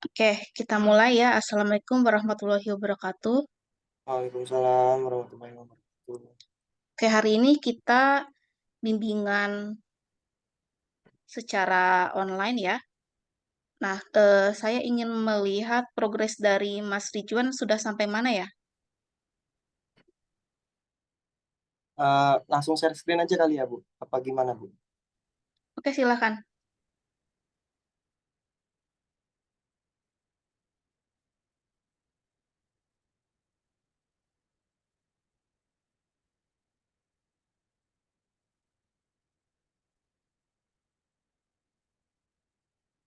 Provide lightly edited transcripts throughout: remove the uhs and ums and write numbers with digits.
Oke, kita mulai ya. Assalamualaikum warahmatullahi wabarakatuh. Waalaikumsalam warahmatullahi wabarakatuh. Oke, hari ini kita bimbingan secara online ya. Nah, saya ingin melihat progres dari Mas Ridwan sudah sampai mana ya? Langsung share screen aja kali ya, Bu. Apa gimana, Bu? Oke, silakan.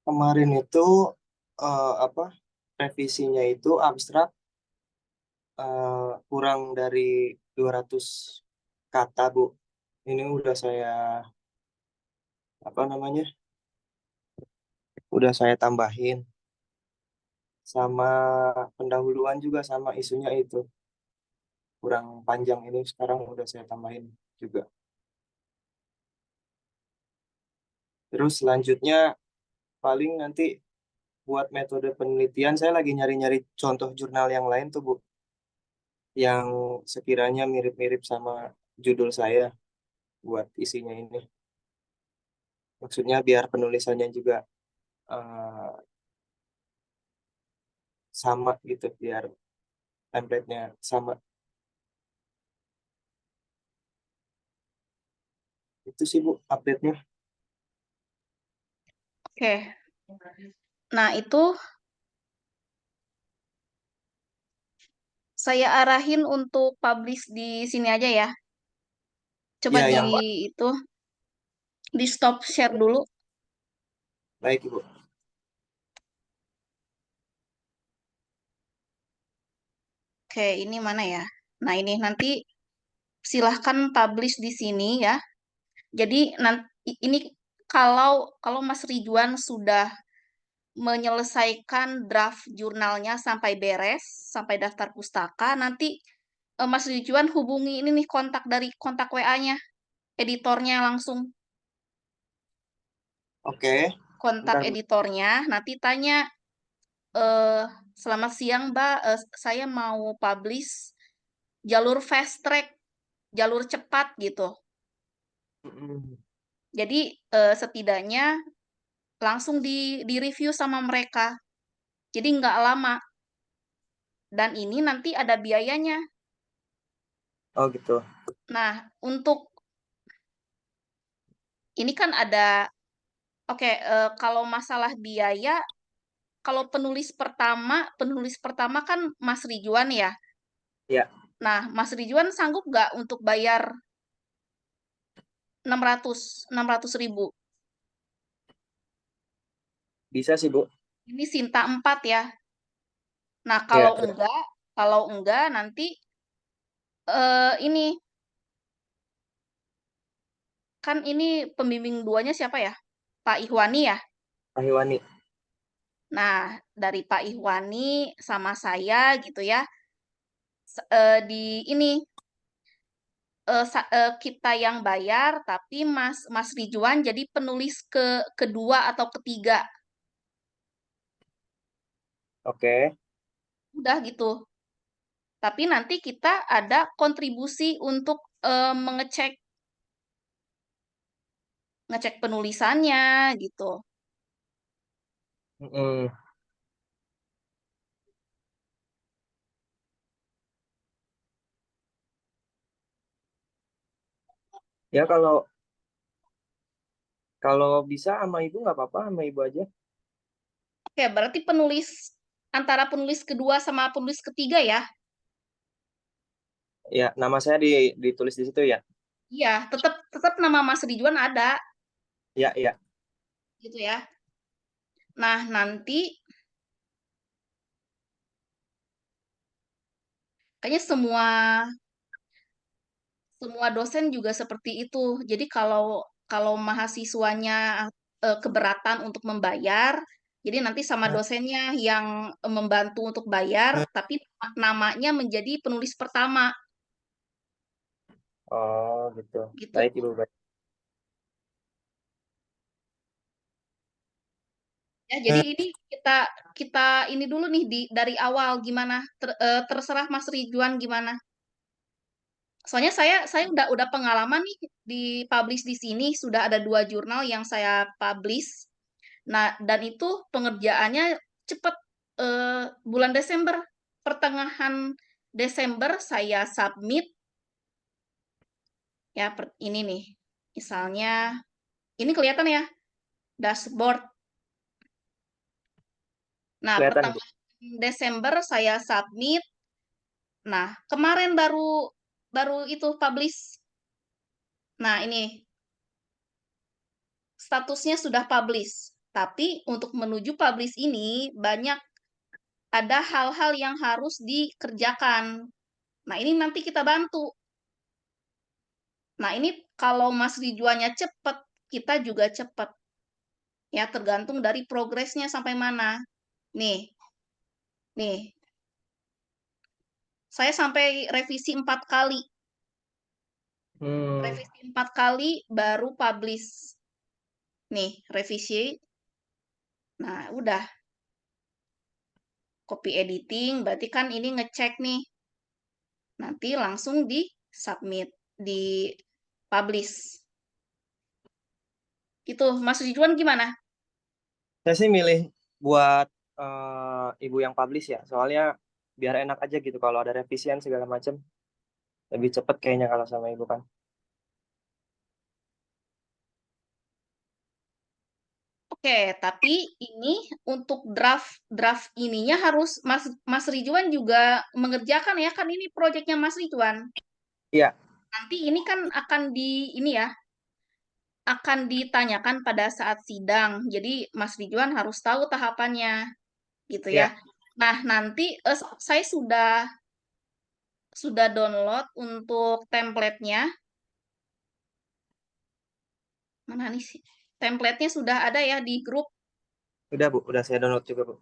Kemarin itu apa? Revisinya itu abstrak kurang dari 200 kata, Bu. Ini udah saya apa namanya? Udah saya tambahin sama pendahuluan juga sama isunya itu. Kurang panjang ini sekarang udah saya tambahin juga. Terus selanjutnya paling nanti buat metode penelitian saya lagi nyari-nyari contoh jurnal yang lain tuh Bu, yang sekiranya mirip-mirip sama judul saya buat isinya ini. Maksudnya biar penulisannya juga eh, sama gitu, biar template-nya sama. Itu sih Bu update-nya. Oke. Nah, itu saya arahin untuk publish di sini aja ya. Coba Iya di yang itu di stop share dulu. baik Bu. Oke, ini mana ya? Nah, ini nanti silahkan publish di sini ya. Jadi nanti ini kalau kalau Mas Ridwan sudah menyelesaikan draft jurnalnya sampai beres, sampai daftar pustaka, nanti Mas Ridwan hubungi ini nih kontak dari kontak WA-nya, editornya langsung. Oke, Kontak bentar Bu. editornya, nanti tanya, eh selamat siang Mbak, saya mau publish jalur fast track, jalur cepat gitu. Mm-mm. Jadi setidaknya langsung di review sama mereka. Jadi nggak lama. Dan ini nanti ada biayanya. Oh gitu. Nah, untuk ini kan ada, oke, kalau masalah biaya, kalau penulis pertama kan Mas Ridwan ya. Ya, Nah, Mas Ridwan sanggup nggak untuk bayar 600 ribu? bisa sih Bu. Ini Sinta 4 ya. Nah, Ya, terus. kalau enggak nanti ini kan ini pembimbing duanya siapa ya? Pak Ihwani ya. Ahiwani. Nah, dari Pak Ihwani sama saya gitu ya, di ini kita yang bayar, tapi Mas Ridwan jadi penulis kedua atau ketiga, Oke. udah gitu. Tapi nanti kita ada kontribusi untuk mengecek ngecek penulisannya gitu. Mm-mm. Ya kalau kalau bisa sama Ibu nggak apa-apa, sama Ibu aja. Oke, berarti antara penulis kedua sama penulis ketiga ya? Ya, nama saya ditulis di situ ya. Iya, tetap tetap nama Mas Ridwan ada Ya, ya. gitu ya. Nah, nanti kayaknya semua semua dosen juga seperti itu. Jadi kalau kalau mahasiswanya keberatan untuk membayar, jadi nanti sama dosennya yang membantu untuk bayar, tapi namanya menjadi penulis pertama Oh, gitu. gitu. Baik, Ibu. Baik. Ya, jadi ini kita kita ini dulu nih dari awal gimana? Terserah Mas Ridwan gimana. Soalnya saya udah pengalaman nih di publish di sini sudah ada 2 jurnal yang saya publish. Nah, dan itu pengerjaannya cepet, bulan Desember, pertengahan Desember saya submit ya ini nih. Misalnya ini kelihatan ya dashboard. Nah, Kelihatan, Bu. pertengahan Desember saya submit. Nah, kemarin baru baru itu publish. Nah, ini statusnya sudah publish. Tapi untuk menuju publish ini banyak ada hal-hal yang harus dikerjakan. Nah, ini nanti kita bantu. Nah, ini kalau Mas Ridwannya cepat, kita juga cepat. Ya, tergantung dari progresnya sampai mana. Nih, nih, saya sampai revisi 4 kali. Hmm. Revisi 4 kali baru publish. Nih, revisi. Nah, udah. Copy editing, berarti kan ini ngecek nih. Nanti langsung di submit, di publish. Gitu, Mas Ridwan gimana? Saya sih milih buat ibu yang publish ya, soalnya biar enak aja gitu kalau ada revisian segala macam lebih cepet kayaknya kalau sama ibu kan. Oke, tapi ini untuk draft draft ininya harus Mas Ridwan juga mengerjakan ya, kan ini proyeknya Mas Ridwan. Iya, Nanti ini kan akan ini ya, akan ditanyakan pada saat sidang. Jadi Mas Ridwan harus tahu tahapannya gitu ya. iya. Nah, nanti saya sudah download untuk template-nya. Mana nih sih? Template-nya sudah ada ya di grup. Udah Bu, udah saya download juga Bu.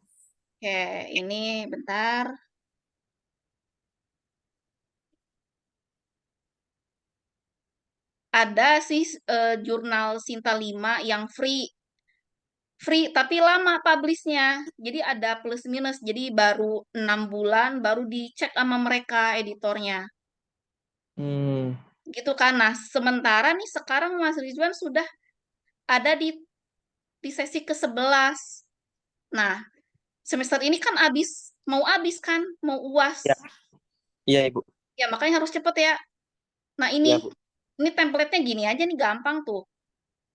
Oke, ini bentar. Ada sih jurnal Sinta 5 yang free. Free tapi lama publishnya. Jadi ada plus minus. Jadi baru 6 bulan baru dicek sama mereka editornya. Hmm, Gitu kan. Nah, sementara nih sekarang Mas Rizwan sudah ada di sesi ke-11. Nah, semester ini kan habis kan, mau UAS. ya, iya Ibu. Ya, makanya harus cepet ya. Nah, Iya Bu. ini template-nya gini aja nih gampang tuh.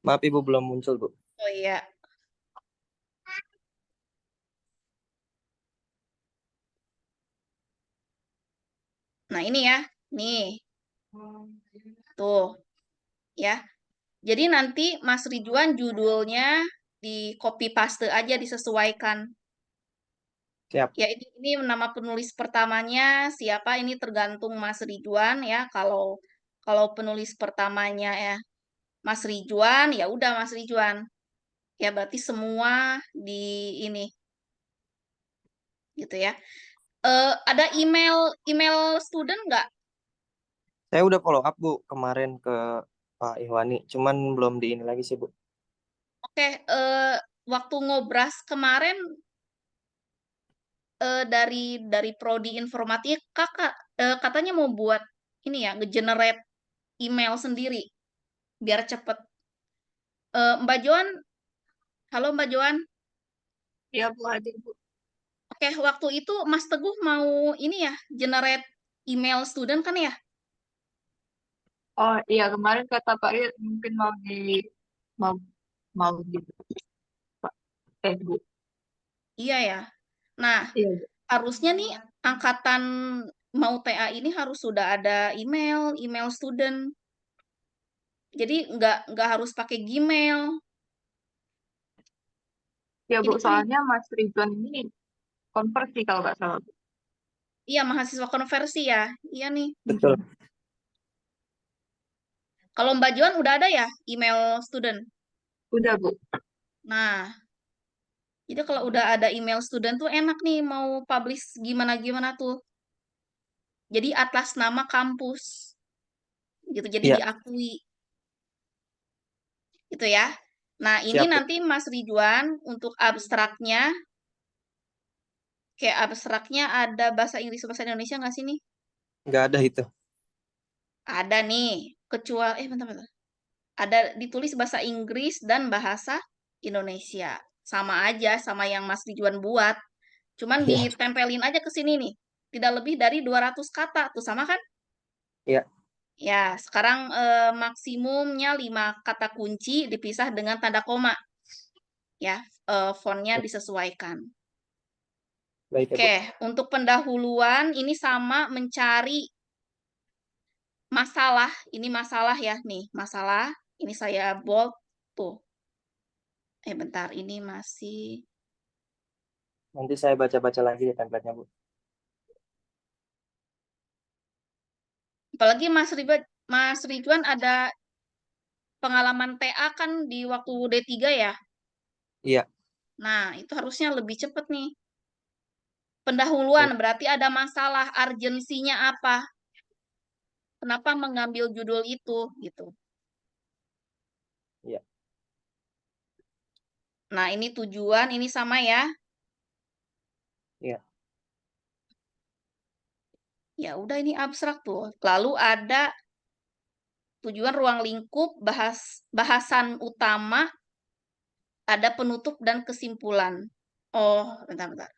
Maaf Ibu belum muncul Bu. Oh iya. Nah, ini ya. Nih, tuh ya. Jadi nanti Mas Ridwan judulnya di copy paste aja disesuaikan. Siap. Ya ini nama penulis pertamanya siapa ini tergantung Mas Ridwan ya. Kalau kalau penulis pertamanya ya Mas Ridwan ya udah Mas Ridwan. Ya berarti semua di ini gitu ya. Ada email email student nggak? Saya udah follow up Bu kemarin ke Pak Ihwani, cuman belum di ini lagi sih Bu. Oke, waktu ngobras kemarin dari prodi informatika kakak katanya mau buat ini ya nge-generate email sendiri biar cepet. Mbak Joan, halo Mbak Joan. Iya, Bu, ada, Bu. Oke, waktu itu Mas Teguh mau ini ya generate email student kan ya? Oh iya, kemarin kata Pak Il mungkin mau mau gitu, Pak. Bu. Iya ya. Nah, Iya, Bu. harusnya nih angkatan mau TA ini harus sudah ada email student. Jadi nggak harus pakai Gmail. Ya, Bu, Ini kan soalnya Mas Ridwan ini konversi kalau nggak salah, Bu. iya mahasiswa konversi ya. Iya nih. Betul. Kalau Mbak Joan udah ada ya email student. Udah, Bu. Nah, jadi kalau udah ada email student tuh enak nih mau publish gimana-gimana tuh. Jadi atas nama kampus gitu. Jadi Iya, diakui gitu ya. Nah, ini Siap, Bu. nanti Mas Ridwan untuk abstraknya, kayak abstraknya ada bahasa Inggris bahasa Indonesia nggak sih nih? Nggak ada itu. Ada nih, kecuali bentar. Ada ditulis bahasa Inggris dan bahasa Indonesia. Sama aja sama yang Mas Ridwan buat. Cuman Iya, ditempelin aja ke sini nih. Tidak lebih dari 200 kata. Tuh sama kan? iya. Ya, sekarang maksimumnya 5 kata kunci dipisah dengan tanda koma. Ya, fontnya disesuaikan. Baik ya, Bu. Oke, untuk pendahuluan ini sama mencari masalah. Ini masalah ya, nih, masalah. Ini saya bold tuh. Bentar, ini masih Nanti saya baca-baca lagi ya template-nya, Bu. apalagi Mas Ridwan ada pengalaman TA kan di waktu D3 ya. Iya. Nah, itu harusnya lebih cepet nih. Pendahuluan berarti ada masalah, urgensinya apa? Kenapa mengambil judul itu gitu. Iya. Nah, ini tujuan, ini sama ya. Iya. Ya udah ini abstrak tuh. Lalu ada tujuan ruang lingkup, bahasan utama, ada penutup dan kesimpulan. Oh, bentar.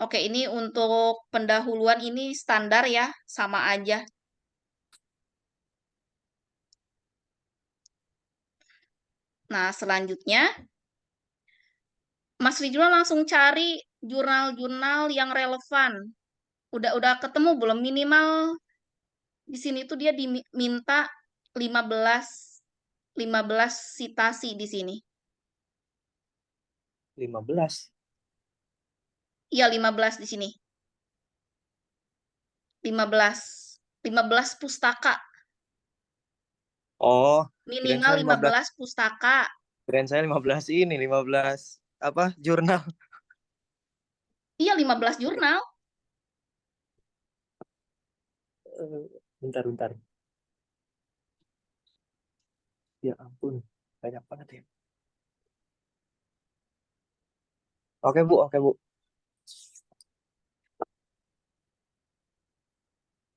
Oke, ini untuk pendahuluan ini standar ya, sama aja. Nah, selanjutnya Mas Ridwan langsung cari jurnal-jurnal yang relevan. Udah ketemu belum? Minimal di sini tuh dia diminta 15 15 citasi di sini. 15. Iya, 15 di sini. 15 pustaka. Oh, kirain Minimal saya 15. 15 pustaka. Kirain saya 15 ini, 15 apa? Jurnal. Iya, 15 jurnal. Bentar. Ya ampun, banyak banget ya. Oke, Bu.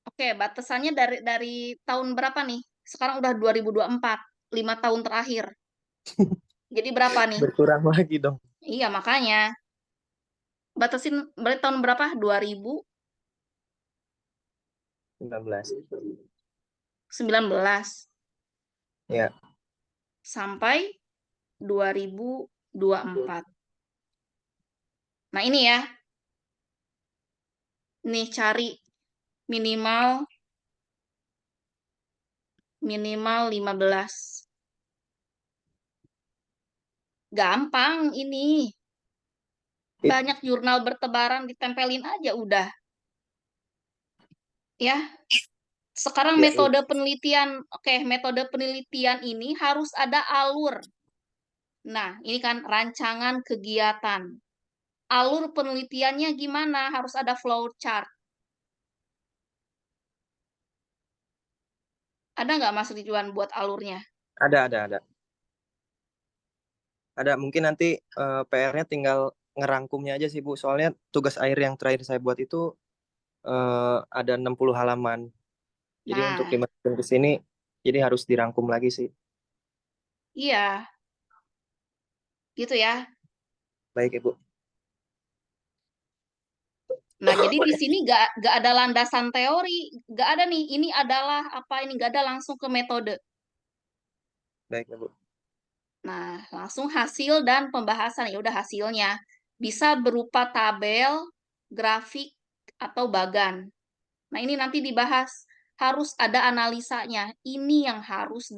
Oke, batasannya dari tahun berapa nih? Sekarang udah 2024, 5 tahun terakhir. Jadi berapa nih? Berkurang lagi dong. Iya, makanya. Batasin berarti tahun berapa? 19. 2019 Ya, sampai 2024. Nah, ini ya. Nih cari minimal 15. Gampang ini. It- Banyak jurnal bertebaran ditempelin aja udah. Ya, sekarang ya, metode penelitian. Oke, metode penelitian ini harus ada alur. Nah, ini kan rancangan kegiatan. Alur penelitiannya gimana? Harus ada flow chart. Ada nggak Mas Ridwan buat alurnya? ada. Ada, mungkin nanti PR-nya tinggal ngerangkumnya aja sih, Bu. Soalnya tugas akhir yang terakhir saya buat itu ada 60 halaman. Jadi untuk Nah, dimasukin ke sini, jadi harus dirangkum lagi sih. iya, gitu ya. Baik, Ibu. Nah, jadi di sini nggak ada landasan teori, nggak ada nih. Ini adalah apa ini nggak ada langsung ke metode. Baik, Ibu. Nah, langsung hasil dan pembahasan ya udah hasilnya bisa berupa tabel, grafik atau bagan. Nah, ini nanti dibahas harus ada analisanya. Ini yang harus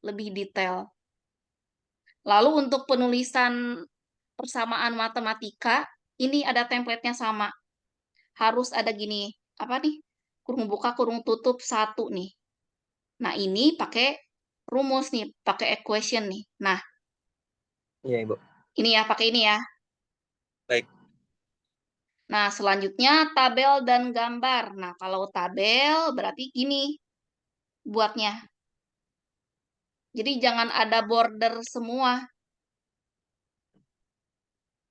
lebih detail. Lalu untuk penulisan persamaan matematika, ini ada template-nya sama. Harus ada gini, apa nih? Kurung buka, kurung tutup, satu nih. Nah, ini pakai rumus nih, pakai equation nih. Nah, Iya, Ibu. ini ya, pakai ini ya. Baik. Nah, selanjutnya tabel dan gambar. Nah, kalau tabel berarti gini buatnya. Jadi jangan ada border semua.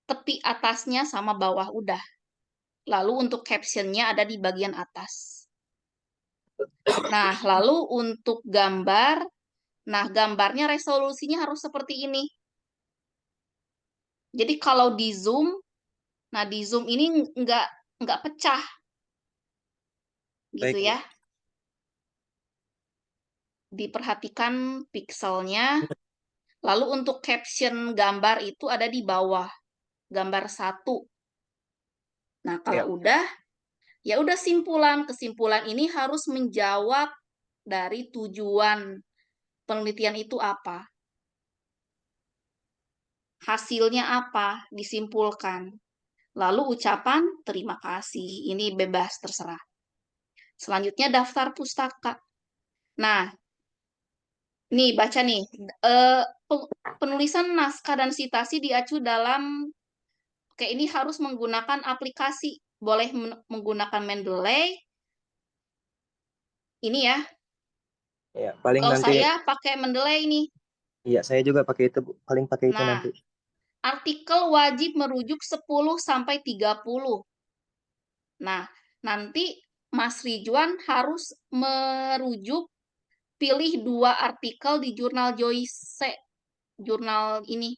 Tepi atasnya sama bawah udah. Lalu untuk captionnya ada di bagian atas. Nah, lalu untuk gambar, nah gambarnya resolusinya harus seperti ini. Jadi kalau di zoom, nah di zoom ini nggak pecah, gitu Baik, Bu. ya. Diperhatikan pikselnya. Lalu untuk caption gambar itu ada di bawah, gambar 1. Nah, kalau Ya. udah, ya udah kesimpulan ini harus menjawab dari tujuan penelitian itu apa, hasilnya apa, disimpulkan. Lalu ucapan terima kasih, ini bebas terserah. Selanjutnya daftar pustaka. Nah, nih baca nih, eh, penulisan naskah dan sitasi diacu dalam, oke ini harus menggunakan aplikasi, boleh menggunakan Mendeley, ini ya. Ya, paling Kalau nanti saya pakai Mendeley ini. iya saya juga pakai itu, Bu. Paling pakai itu Nah, nanti. artikel wajib merujuk 10 sampai 30. Nah, nanti Mas Ridwan harus merujuk, pilih 2 artikel di jurnal Joyce, jurnal ini,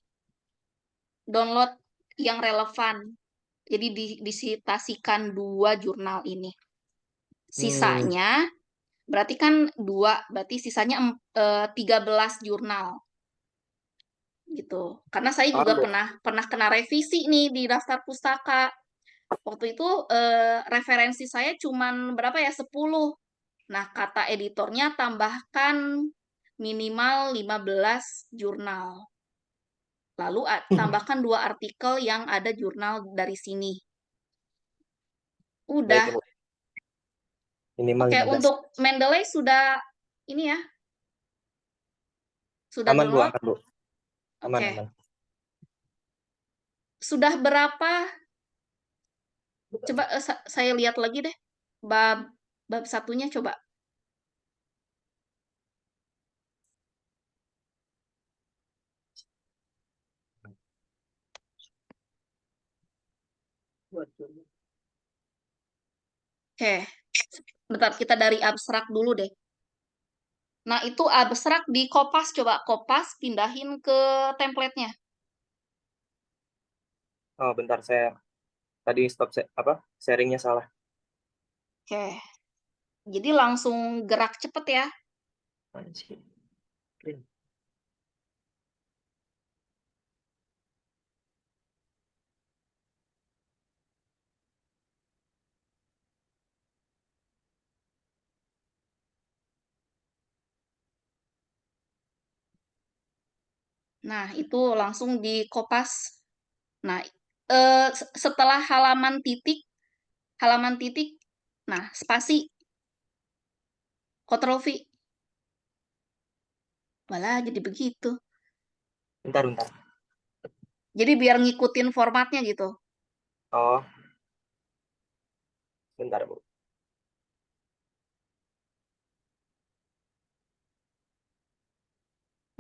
download yang relevan. Jadi disitasikan 2 jurnal ini. Hmm, Sisanya, berarti kan 2, berarti sisanya 13 jurnal. Gitu. Karena saya juga paham, Bu. pernah kena revisi nih di daftar pustaka. Waktu itu referensi saya cuman berapa ya? 10. Nah, kata editornya tambahkan minimal 15 jurnal. Lalu tambahkan 2 artikel yang ada jurnal dari sini. Baik, Udah. Bu. Minimal Oke, 15. untuk Mendeley sudah ini ya, sudah Aman, Bu, download. aman, Bu. Aman, Oke. aman. Sudah berapa? Coba saya lihat lagi deh. Bab bab satunya coba. Oke. Bentar, kita dari abstrak dulu deh. Nah, itu abstrak di Kopas, coba Kopas pindahin ke template-nya. Oh, bentar saya tadi stop apa? Sharingnya salah. Oke. Jadi langsung gerak cepet ya. Mana sih? Print. Nah, itu langsung di Kopas. Nah, setelah halaman titik, nah, spasi, Ctrl V. Malah jadi begitu. Bentar, bentar. Jadi biar ngikutin formatnya gitu. Oh, bentar, Bu.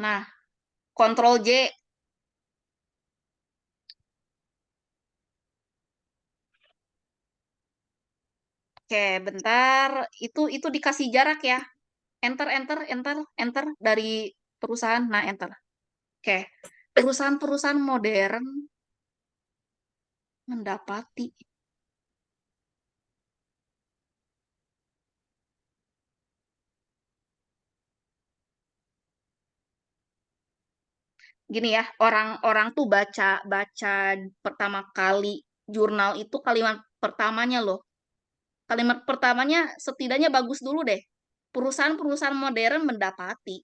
Nah, Ctrl J. Oke, bentar. Itu dikasih jarak ya. Enter, enter, enter, enter dari perusahaan. Nah, enter. Oke. Perusahaan-perusahaan modern mendapati. Gini ya, orang-orang tuh baca baca pertama kali jurnal itu kalimat pertamanya loh. Kalimat pertamanya setidaknya bagus dulu deh. Perusahaan-perusahaan modern mendapati.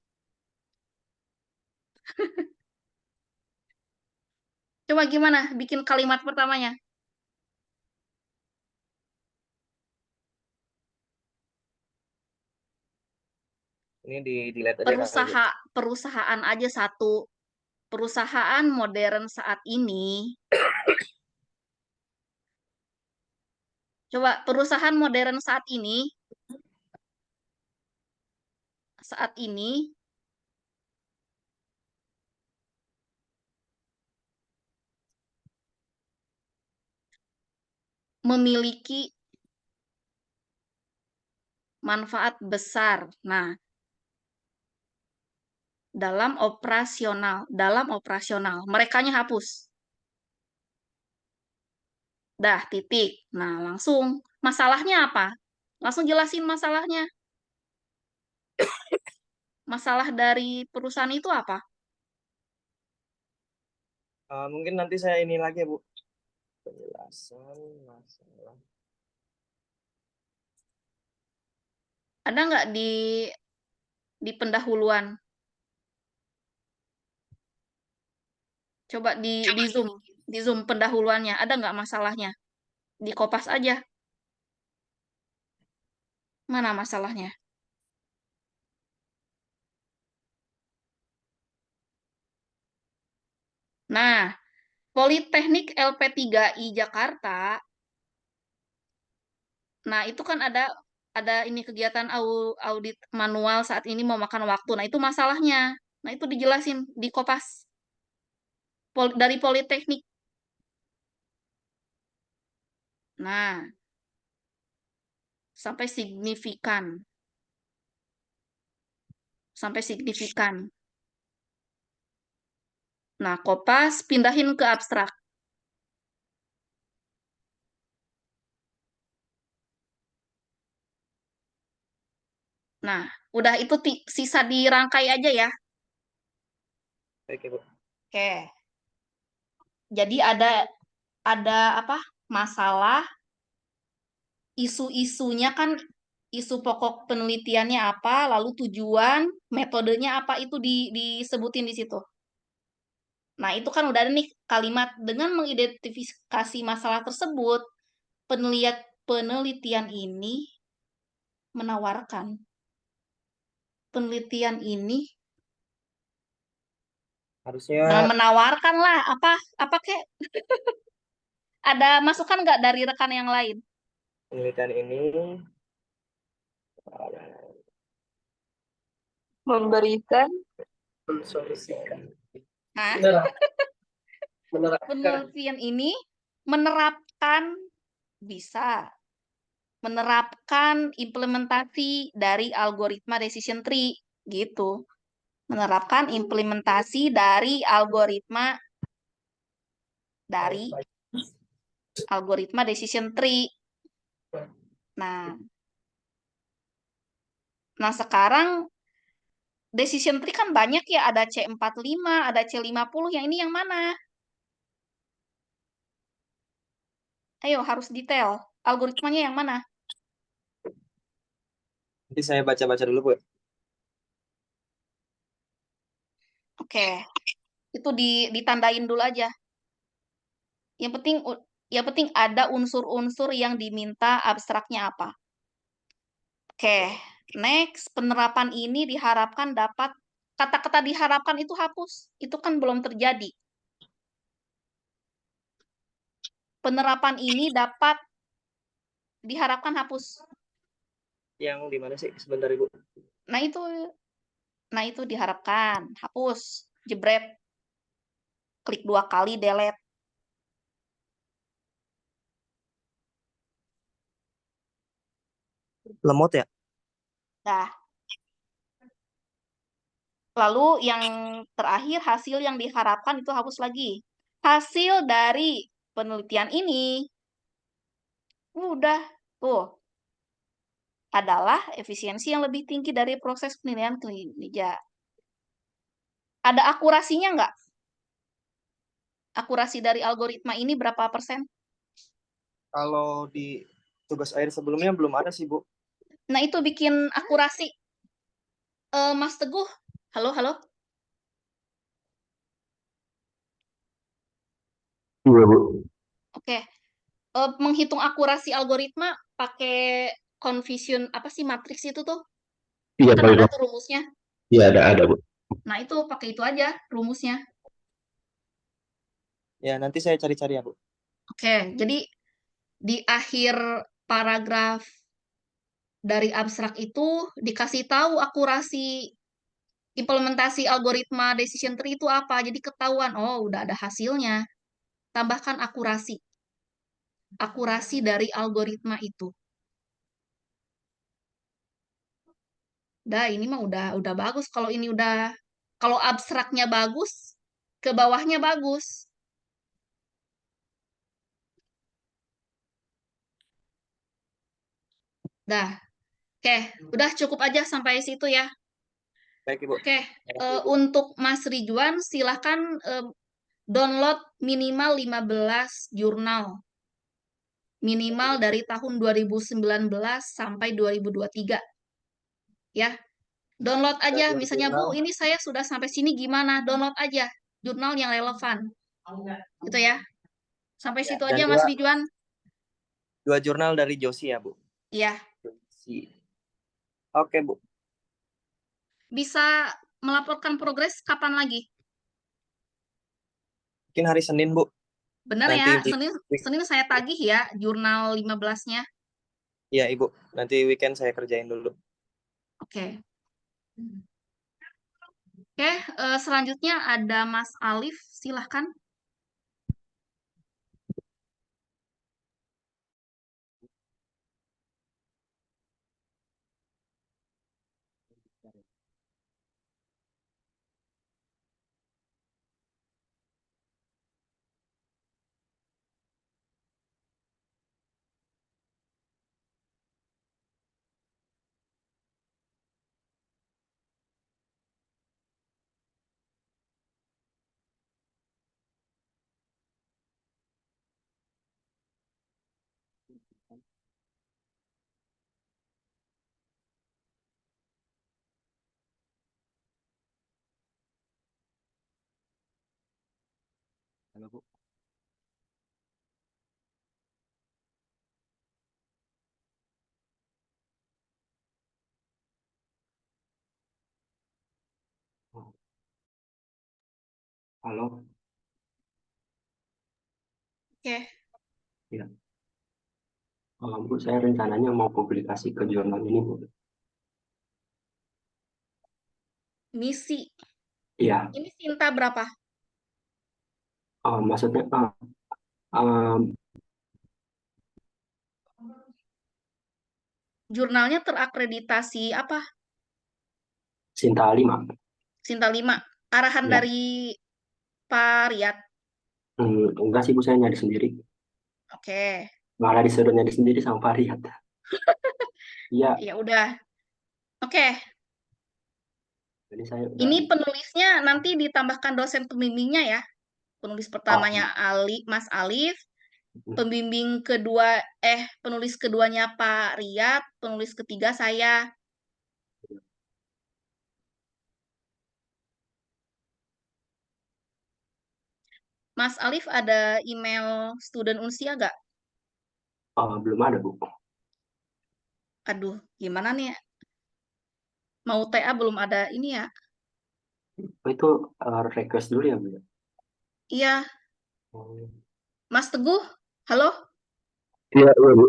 Coba gimana bikin kalimat pertamanya? Ini di delete aja kali, Bu. Perusahaan aja satu. Perusahaan modern saat ini. Coba perusahaan modern saat ini memiliki manfaat besar. Nah, dalam operasional, merekanya hapus. Dah, titik. Nah, langsung masalahnya apa? Langsung jelasin masalahnya. Masalah dari perusahaan itu apa? Mungkin nanti saya ini lagi ya, Bu. Penjelasan masalah. Ada nggak di pendahuluan? Coba di zoom pendahuluannya. Ada nggak masalahnya? Di kopas aja. Mana masalahnya? Nah, Politeknik LP3I Jakarta, nah itu kan ada ini kegiatan audit manual saat ini mau makan waktu. Nah, itu masalahnya. Nah, itu dijelasin di kopas dari Politeknik. Nah, sampai signifikan. Sampai signifikan. Nah, kopas pindahin ke abstrak. Nah, udah itu sisa dirangkai aja ya. Oke, Bu. Oke. Jadi ada apa? Masalah isu-isunya kan, isu pokok penelitiannya apa, lalu tujuan, metodenya apa, itu disebutin di situ. Nah, itu kan udah ada nih kalimat dengan mengidentifikasi masalah tersebut, penelitian ini menawarkan. Penelitian ini Harusnya menawarkan lah, apa kek? Ada masukan nggak dari rekan yang lain? penelitian ini Memberikan mensolusikan. Hah? Menerapkan. Penelitian ini menerapkan, bisa menerapkan implementasi dari algoritma decision tree gitu. Menerapkan implementasi dari algoritma decision tree. Nah, sekarang decision tree kan banyak ya, ada C45, ada C50, yang ini yang mana? Ayo, harus detail. Algoritmanya yang mana? Nanti saya baca-baca dulu, Bu. Oke, itu ditandain dulu aja. Yang penting ada unsur-unsur yang diminta abstraknya apa. Oke, next, penerapan ini diharapkan dapat, kata-kata diharapkan itu hapus. Itu kan belum terjadi. Penerapan ini dapat diharapkan hapus. Yang di mana sih? Sebentar, Ibu. Nah, itu diharapkan hapus. Jebret. Klik 2 kali, delete. Lemot ya? Dah. Lalu yang terakhir, hasil yang diharapkan itu hapus lagi. Hasil dari penelitian ini, udah, tuh, adalah efisiensi yang lebih tinggi dari proses penilaian kinerja. Ada akurasinya nggak? Akurasi dari algoritma ini berapa persen? Kalau di tugas akhir sebelumnya belum ada sih, Bu. Nah, itu bikin akurasi. Mas Teguh, halo, halo. Iya, Bu. Oke. Menghitung akurasi algoritma pakai confusion, apa sih, matriks itu tuh? Iya, Kan Pak. ada tuh rumusnya. Iya, ada, Bu. Nah, itu pakai itu aja rumusnya. Ya, nanti saya cari-cari ya, Bu. Oke, jadi di akhir paragraf dari abstrak itu dikasih tahu akurasi implementasi algoritma decision tree itu apa. Jadi ketahuan, oh udah ada hasilnya. Tambahkan akurasi. akurasi dari algoritma itu. Dah, ini mah udah bagus. Kalau ini kalau abstraknya bagus, ke bawahnya bagus. Dah, oke, udah cukup aja sampai situ ya. Baik, Ibu. Oke, Makasih, Ibu. untuk Mas Ridwan silahkan download minimal 15 jurnal. Minimal dari tahun 2019 sampai 2023. Ya, download aja. Dua Misalnya, jurnal. Bu, ini saya sudah sampai sini gimana? Download aja jurnal yang relevan. Gitu ya. Sampai situ Dan aja, Mas Ridwan. dua jurnal dari Josi ya, Bu? Iya, Josi. Oke, Bu. bisa melaporkan progres kapan lagi? Mungkin hari Senin, Bu. Benar ya, Nanti Senin saya tagih ya jurnal 15-nya. Iya, Ibu. Nanti weekend saya kerjain dulu. Oke. Oke, selanjutnya ada Mas Alif, silahkan. Halo, Bu. Halo. Oke, Ya. Bu, saya rencananya mau publikasi ke jurnal ini, Bu. misi. Iya, Ini Sinta berapa? maksudnya um, Jurnalnya terakreditasi apa? Sinta 5. Sinta 5. Arahan Ya. dari Pak Riyad. Enggak sih, Bu, saya nyari sendiri. Oke, Malah disuruh nyari sendiri sama Pak Riyad. Iya, ya udah. Oke, jadi saya ini udah. penulisnya nanti ditambahkan dosen pembimbingnya ya. Penulis Oh, pertamanya Mas Alif, penulis keduanya Pak Riyad, penulis ketiga saya. Mas Alif ada email student Unsia nggak? belum ada, Bu. Aduh, gimana nih? Mau TA belum ada ini ya? Itu request dulu ya, Bu, ya? Iya, Oh, Mas Teguh, halo? Iya, iya, Bu.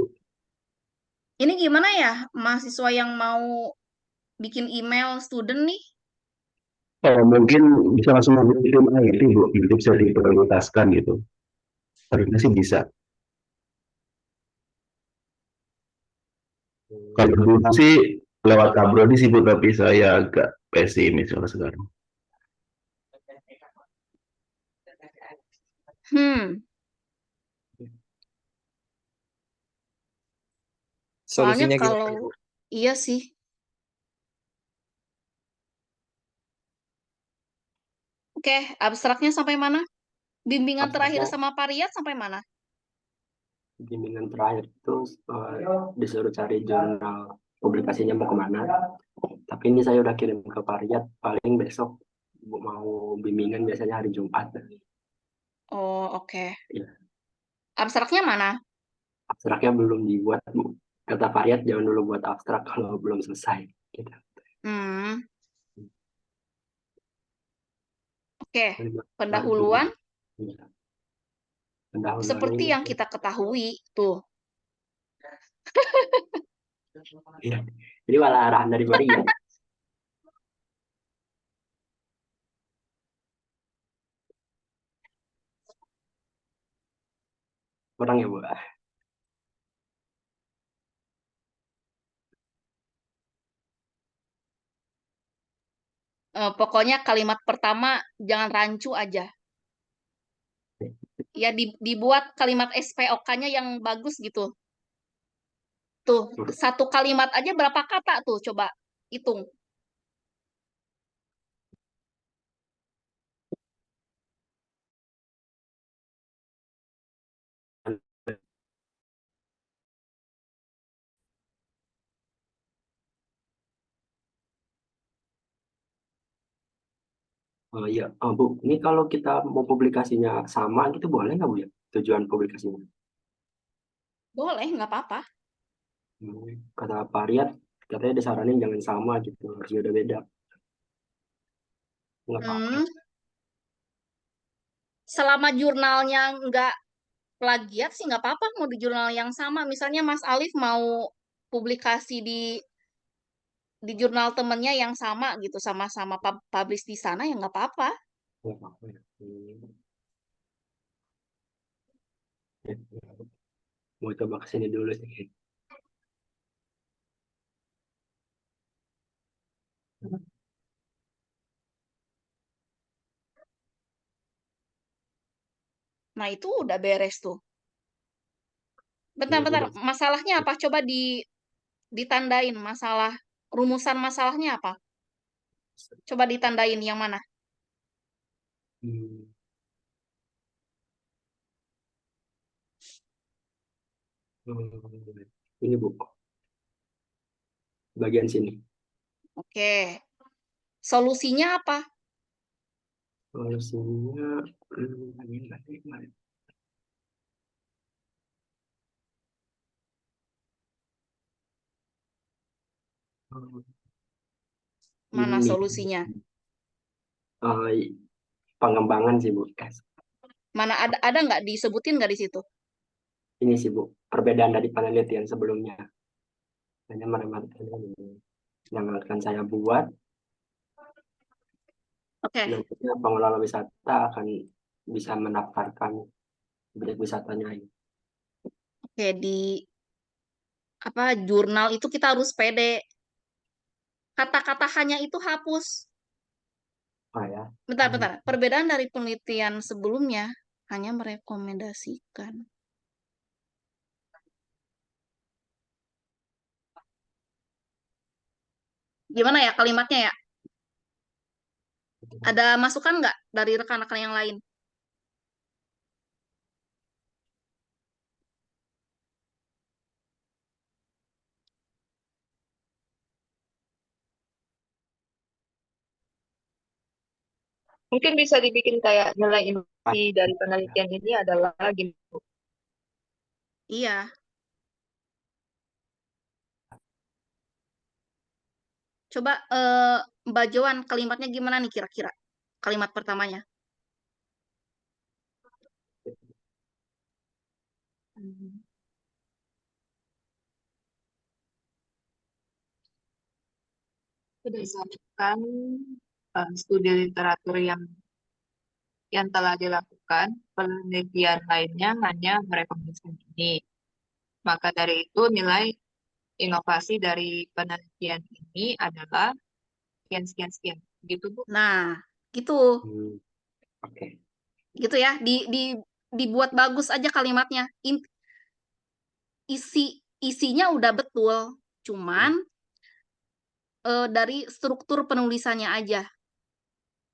Ini gimana ya mahasiswa yang mau bikin email student nih? Mungkin bisa langsung kirim IT, Bu. Jadi bisa diprioritaskan gitu. Harusnya sih bisa. Kalau dulu sih lewat Tabroni sih, Bu, tapi saya agak pesimis kalau sekarang. Hmm, soalnya Solusinya gimana, kalau Bu? iya sih. Oke, abstraknya sampai mana? Bimbingan terakhir Abstraknya sama Pak Riyad sampai mana? bimbingan terakhir itu disuruh cari jurnal publikasinya mau kemana. Tapi ini saya udah kirim ke Pak Riyad, paling besok Bu mau bimbingan biasanya hari Jumat. Oh, oke. Ya, Abstraknya mana? abstraknya belum dibuat, Bu. Kata Pak Riyad jangan dulu buat abstrak kalau belum selesai. Gitu. Hmm, oke. Baru Pendahuluan ya, pendahuluannya seperti ini. yang kita ketahui tuh. Iya. Jadi malah arahan dari Pak Riyad. Kurang ya, Bu. Pokoknya kalimat pertama jangan rancu aja. Ya dibuat kalimat SPOK-nya yang bagus gitu. Tuh, satu kalimat aja berapa kata tuh? Coba hitung. Oh iya, oh, Bu, ini kalau kita mau publikasinya sama gitu boleh nggak Bu ya? Tujuan publikasinya. Boleh, nggak apa-apa. Kata Pak Riyad, katanya disaranin jangan sama gitu, harus beda-beda. Nggak apa-apa. Hmm, selama jurnalnya nggak plagiat sih nggak apa-apa mau di jurnal yang sama. Misalnya Mas Alif mau publikasi di jurnal temennya yang sama gitu, sama-sama publish di sana ya nggak apa-apa. Nggak apa-apa ya. Ya, mau coba kesini dulu sih. Nah itu udah beres tuh. Ini aku Bentar-bentar, udah masalahnya apa? Coba ditandain masalah, rumusan masalahnya apa? Coba ditandain yang mana? Hmm. Ini Bu, bagian sini. Oke. Solusinya apa? Solusinya, bagian mana? Mana Ini solusinya? eh, pengembangan sih Bu. Mana ada nggak disebutin nggak di situ? Ini sih Bu, perbedaan dari penelitian sebelumnya. Hanya merematkan yang akan saya buat, Oke. nantinya pengelola wisata akan bisa mendaftarkan objek wisatanya ini. Oke, di apa jurnal itu kita harus pede. Kata-kata hanya itu hapus. Oh ya, Bentar-bentar. Perbedaan dari penelitian sebelumnya hanya merekomendasikan. Gimana ya kalimatnya ya? Ada masukan nggak dari rekan-rekan yang lain? Mungkin bisa dibikin kayak nilai pas. inti dari penelitian ini adalah gini. Iya. Coba Mbak Joan kalimatnya gimana nih kira-kira? Kalimat pertamanya. Berdasarkan studi literatur yang telah dilakukan, penelitian lainnya hanya merekomendasikan ini. Maka dari itu nilai inovasi dari penelitian ini adalah sekian sekian sekian. Gitu Bu. Nah, gitu. Oke. Gitu ya. Dibuat bagus aja kalimatnya. Isinya udah betul. Cuman dari struktur penulisannya aja.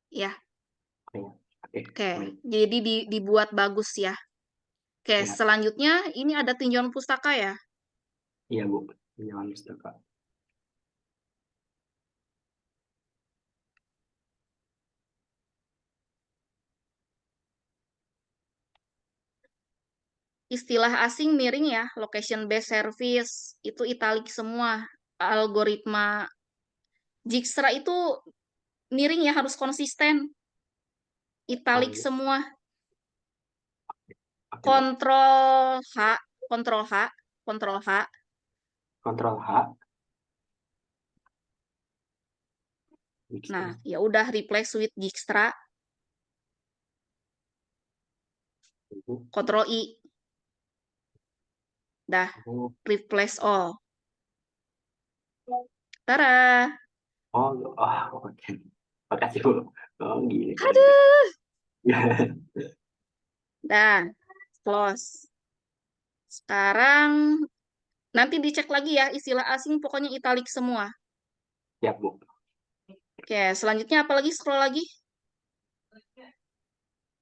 Ya. Oke. Oke. Oke. Baik. Jadi dibuat bagus ya. Oke, Ya. selanjutnya ini ada tinjauan pustaka ya. Iya Bu, pinjaman pustaka. Istilah asing miring ya, location based service itu italik semua. Algoritma Dijkstra itu miring ya, harus konsisten. Oh Italik iya. semua. Oke Bu. Kontrol H, kontrol H, kontrol H. Kontrol H. Nah, Dijkstra. ya udah replace with Dijkstra, Bu. kontrol I. Dah, Oh, replace all. Tara. oh, oke. Makasih Bu. Oh gini. Aduh. Dah, close. Sekarang nanti dicek lagi ya, istilah asing pokoknya italik semua. Siap Bu. Oke, selanjutnya apa lagi? Scroll lagi.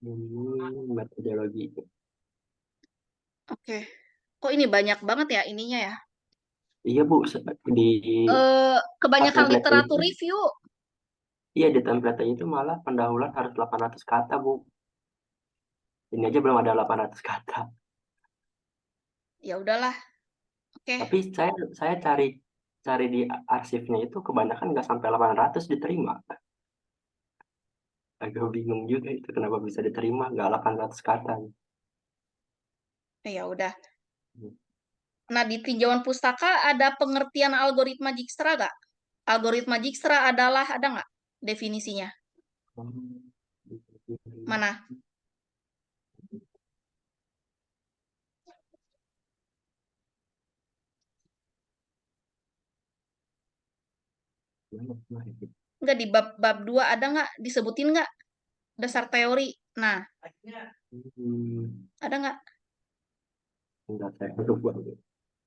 Ini metodologi. Oke. Kok ini banyak banget ya ininya ya? Iya Bu, di Kebanyakan template literatur itu, review. iya di template itu malah pendahuluan harus 800 kata Bu. Ini aja belum ada 800 kata. Ya udahlah. Oke. Tapi saya cari di arsipnya itu kebanyakan nggak sampai 800 diterima. Agak bingung juga itu kenapa bisa diterima nggak 800 kata. Ya udah. Nah, di tinjauan pustaka ada pengertian algoritma Dijkstra nggak? Algoritma Dijkstra adalah, ada nggak definisinya? Mana? Nggak, di bab 2 ada nggak? Disebutin nggak? Dasar teori. Nah, ada nggak? Enggak, saya lupa.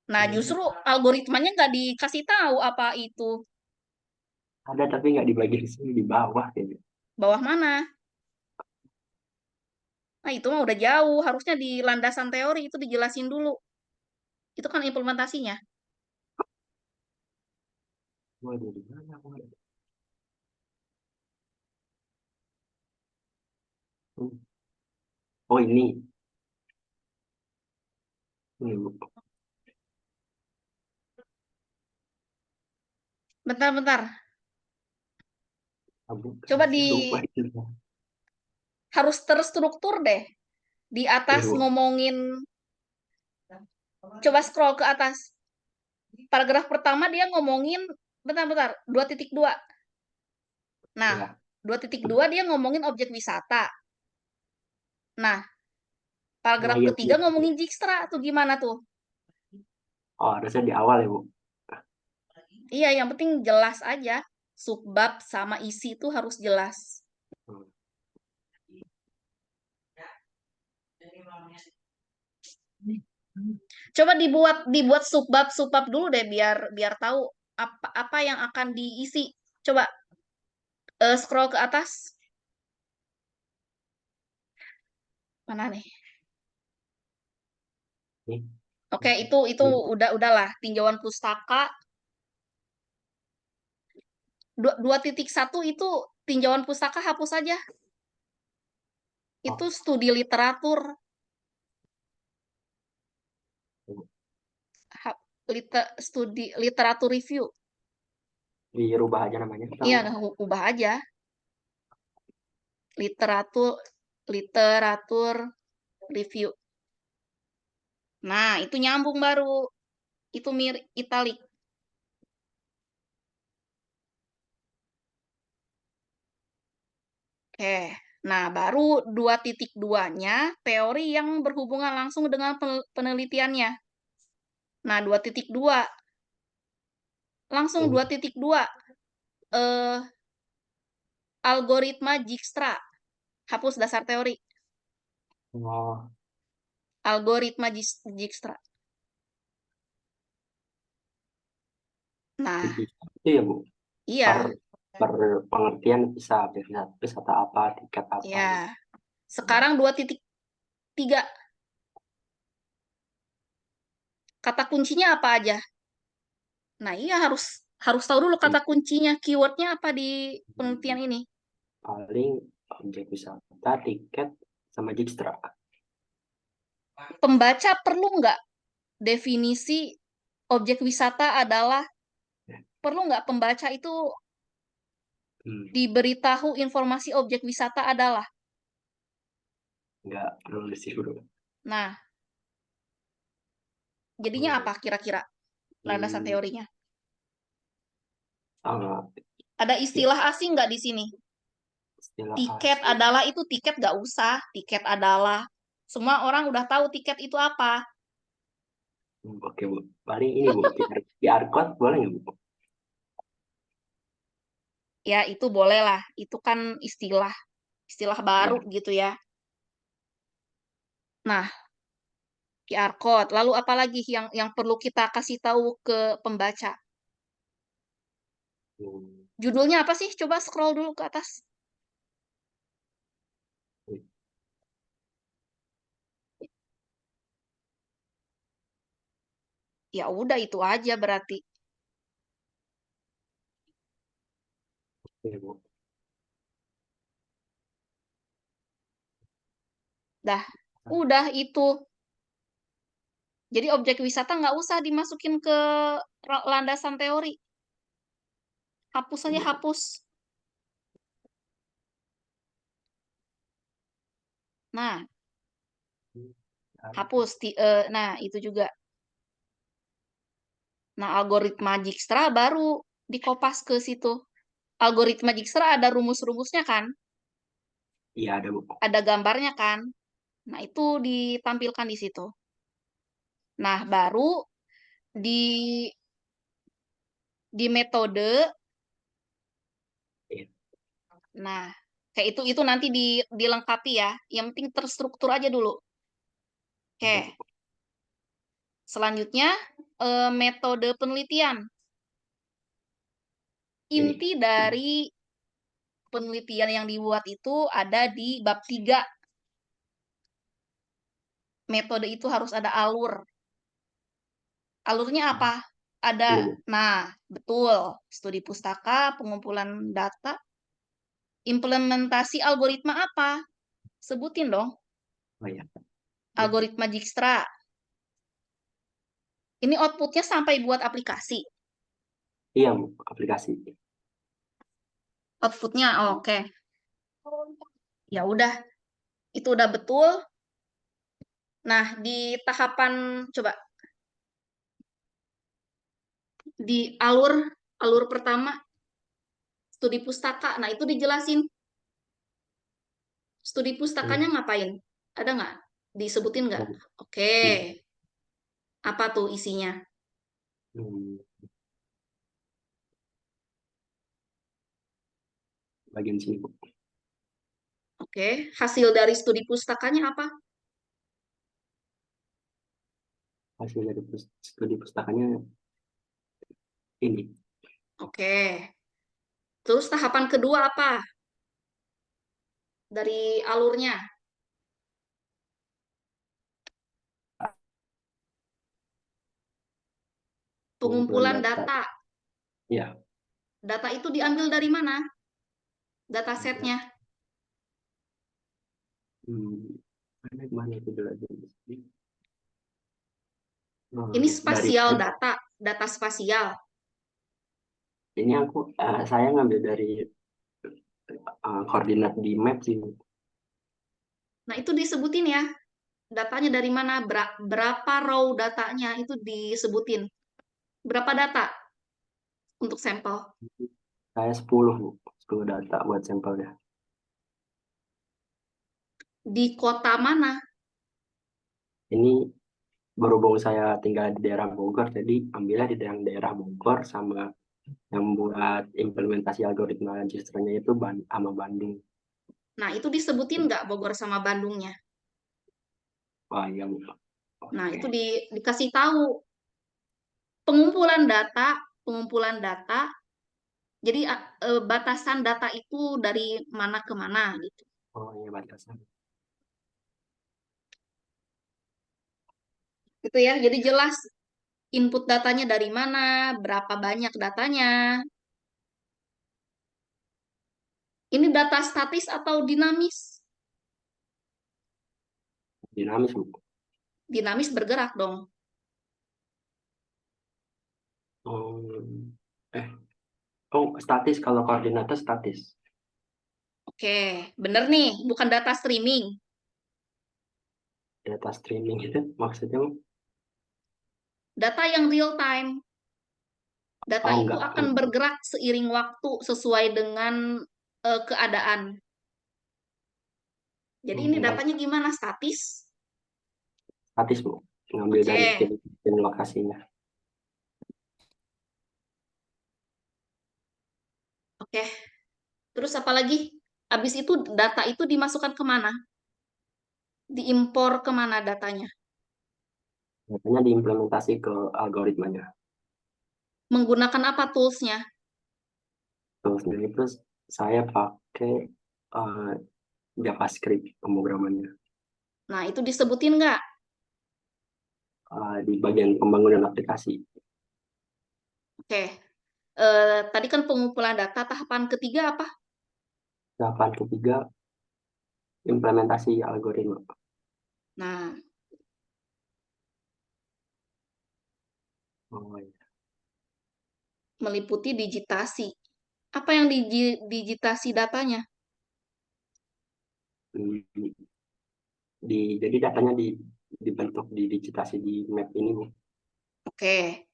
Nah, justru algoritmanya nggak dikasih tahu apa itu. Ada tapi nggak di bagian sini di bawah kayaknya. Bawah mana? Nah, itu mah udah jauh. Harusnya di landasan teori itu dijelasin dulu. Itu kan implementasinya. Waduh, di mana? Oh ini. Ini Bu. Bentar-bentar. Abu, Coba saya lupa itu. harus terstruktur deh. Di atas Bu. ngomongin, coba scroll ke atas. Paragraf pertama dia ngomongin, bentar-bentar, 2.2. Nah, Ya. 2.2 dia ngomongin objek wisata. Nah, paragraf Nah, iya, ketiga Bu. ngomongin Dijkstra tuh gimana tuh? Oh, harusnya di awal ya Bu. Iya, yang penting jelas aja. Subbab sama isi itu harus jelas. Coba dibuat subbab dulu deh biar tahu apa yang akan diisi. Coba scroll ke atas. Mana nih? Nih. Oke, itu udahlah tinjauan pustaka. 2.1 itu tinjauan pustaka hapus aja. Itu studi literatur. Studi literatur review. Dirubah aja namanya. Iya, ubah aja. Literatur review. Nah, itu nyambung baru. Itu mirip italik. Oke. Nah, baru 2.2-nya teori yang berhubungan langsung dengan penelitiannya. Nah, 2.2. Langsung 2.2. Algoritma Dijkstra. Hapus dasar teori. Oh, Algoritma Dijkstra. Nah, itu ya Bu. iya. Per pengertian bisa wisata apa, tiket apa. Ya. Sekarang 2.3. Kata kuncinya apa aja? Nah, iya harus tahu dulu kata kuncinya, keywordnya apa di penelitian ini. Paling objek wisata, tiket, sama Dijkstra. Pembaca perlu nggak definisi objek wisata adalah, perlu nggak pembaca itu diberitahu informasi objek wisata adalah? Nggak perlu sih Bu. Nah, jadinya apa kira-kira landasan teorinya? Ada istilah asing nggak di sini? Tiket adalah itu, tiket nggak usah. Tiket adalah, semua orang udah tahu tiket itu apa. Oke Bu. Paling ini Bu, QR code boleh nggak Bu? Ya, itu boleh lah. Itu kan istilah baru Ya, gitu ya. Nah, QR code. Lalu apa lagi yang perlu kita kasih tahu ke pembaca? hmm, Judulnya apa sih? Coba scroll dulu ke atas. Ya udah itu aja berarti. oke, Bu. Dah, udah itu. Jadi objek wisata nggak usah dimasukin ke landasan teori. Hapus aja, Bu. hapus. Nah, hapus. Nah, itu juga. Nah, algoritma Dijkstra baru dikopas ke situ. Algoritma Dijkstra ada rumus-rumusnya kan? Iya, ada, Bu. Ada gambarnya kan? Nah, itu ditampilkan di situ. Nah, baru di metode. Iya, Nah, kayak itu nanti dilengkapi ya. Yang penting terstruktur aja dulu. Oke, ada, Bu. selanjutnya metode penelitian. Ini. Inti dari penelitian yang dibuat itu ada di bab 3. Metode itu harus ada alur. Alurnya apa? Ada, Ini, Bu. nah, betul. Studi pustaka, pengumpulan data, implementasi algoritma apa? Sebutin dong. Oh iya. Algoritma Dijkstra. Ini outputnya sampai buat aplikasi. Iya, Bu. Aplikasi. Outputnya, oke. Ya udah, itu udah betul. Nah, di tahapan, coba, di alur pertama, studi pustaka. Nah, itu dijelasin. Studi pustakanya ngapain? Ada nggak? Disebutin nggak? Oh, Oke. iya. Apa tuh isinya? Hmm, bagian sini, Bu. Oke. Hasil dari studi pustakanya apa? Hasil dari studi pustakanya ini. Oke. Terus tahapan kedua apa? Dari alurnya. Pengumpulan Pengumpulan data. data. Iya. Data itu diambil dari mana? Ada. Datasetnya. Mana itu dulu aja. Ini Dari spasial data. Data spasial. ini saya ngambil dari koordinat di map sih. Nah, itu disebutin ya. Datanya dari mana? Berapa row datanya itu disebutin. Berapa data untuk sampel? Saya 10, Bu. 10 data buat sampelnya. Di kota mana? Ini berhubung saya tinggal di daerah Bogor, jadi ambilnya di daerah Bogor sama yang buat implementasi algoritma registernya itu sama Bandung. Nah, itu disebutin nggak Bogor sama Bandungnya? Wah, iya, Bu. Nah, Oke. itu dikasih tahu pengumpulan data. Jadi batasan data itu dari mana ke mana gitu. Oh, iya, batasan. Gitu ya. Jadi jelas input datanya dari mana, berapa banyak datanya. Ini data statis atau dinamis? Dinamis, Bu. Dinamis bergerak dong. Hmm. Eh, oh, statis, kalau koordinatnya statis. Oke, bener nih, bukan data streaming. Data streaming itu maksudnya, Data yang real time. Data oh, itu enggak. akan bergerak seiring waktu sesuai dengan keadaan. Jadi ini Enggak datanya gimana? Statis? statis, Bu. Ngambil Oke, dari pin lokasinya. oke. Terus apa lagi? Habis itu data itu dimasukkan kemana? Diimpor kemana datanya? Datanya diimplementasi ke algoritmanya. Menggunakan apa toolsnya? Toolsnya itu saya pakai eh, JavaScript pemrogramannya. Nah, itu disebutin nggak? Di bagian pembangunan aplikasi. Oke. Tadi kan pengumpulan data, tahapan ketiga apa? Tahapan ketiga, implementasi algoritma. Nah, Oh, iya. meliputi digitasi. Apa yang digitasi datanya? Jadi datanya dibentuk di digitasi di map ini, Bu. Oke.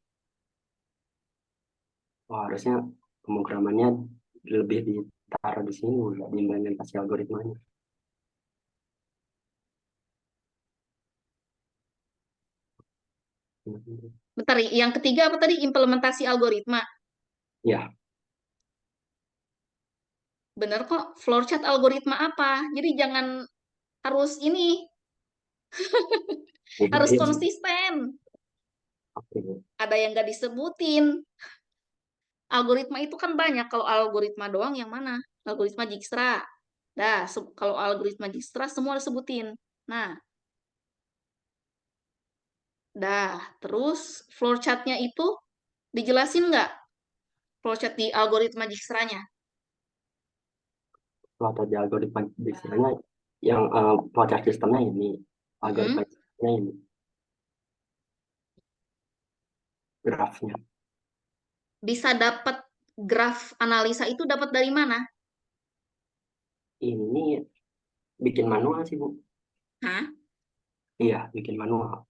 Oh, harusnya pemrogramannya lebih ditaruh di sini, Bu, di implementasi algoritmanya. Bentar, yang ketiga apa tadi? Implementasi algoritma. Ya, Bener kok, flowchart algoritma apa? Jadi jangan harus ini, harus iya, Bu. konsisten. Oke, Bu. Ada yang nggak disebutin. Algoritma itu kan banyak. Kalau algoritma doang yang mana? Algoritma Dijkstra. Dah, kalau algoritma Dijkstra semua disebutin. Nah, dah. Terus flowchart-nya itu dijelasin nggak? Flowchart di algoritma Dijkstranya. Kalau tadi algoritma biasanya yang plotchart sistemnya ini, algoritma Mm-mm. sistemnya ini, grafnya. Bisa dapat graf analisa itu dapat dari mana? Ini bikin manual sih, Bu. Hah? Iya, bikin manual.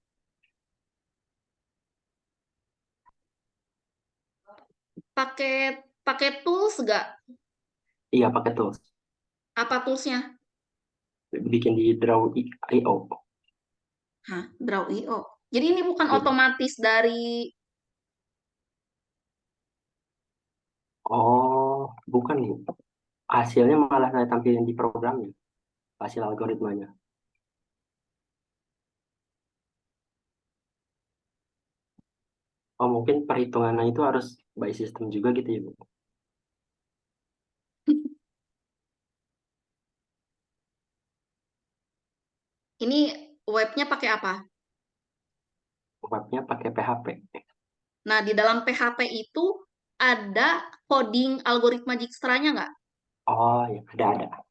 Pakai pakai tools nggak? Iya, pakai tools. Apa toolsnya? Bikin di Draw.io. Hah? Draw.io. Jadi ini bukan Iya. otomatis dari. Oh, bukan nih. Hasilnya malah saya tampilin di programnya, hasil algoritmanya. Oh, mungkin perhitungannya itu harus by system juga gitu ya, Bu. Ini webnya pakai apa? Webnya pakai PHP. Nah, di dalam PHP itu ada coding algoritma Dijkstranya nggak? Oh, ya, ada. Nah,